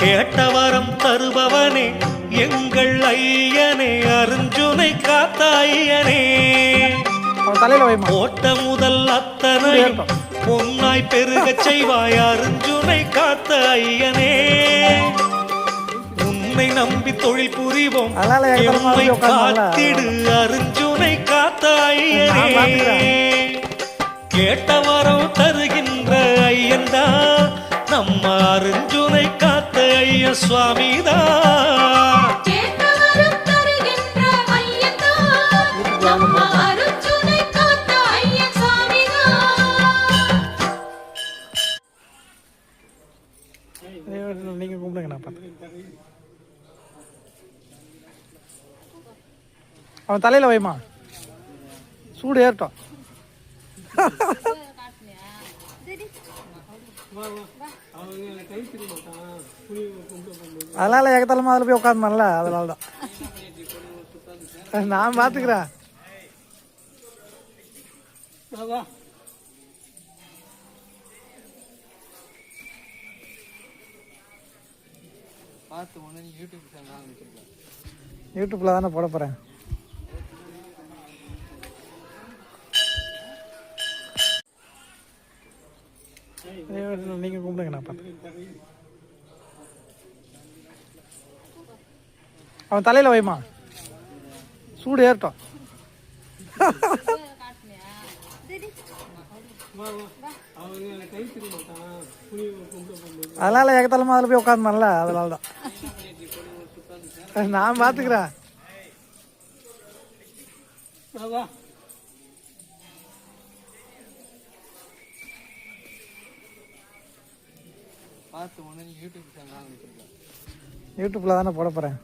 கேட்டவரம் தருபவனே எங்கள் ஐயனே அருஞ்சுனை காத்தாயனே ஓட்ட முதல் அத்தனை பொன்னாய் பெருகச் செய்வாய் அருஞ்சுனை காத்த ஐயனே உன்னை நம்பி தொழில் புரிவோம் எம்மை காத்திடு அருஞ்சுனை காத்த ஐயனே கேட்டவரம் தருகின்ற ஐயன்தா நம்ம அருஞ்சுனை காத்த ஐய சுவாமிதா நீங்க கும்பிடுங்க நான் பார்த்து அவன் தலையில வைமா சூடு ஏறட்டும் அதனால ஏகத்தலமா அதில் போய் உட்காந்துல அதனால தான் நான் பார்த்துக்கிறேன். யூடியூப்ல தானே போட போறேன். நீங்க கும்பிடுங்க நான் பார்த்து அவன் தலையில வைமா சூடு ஏறட்டும் அதனால ஏகத்தலமா அதில் போய் உட்காந்துல அதனால தான் நான் பார்த்துக்கிறேன். யூடியூப்ல தானே போட போறேன்.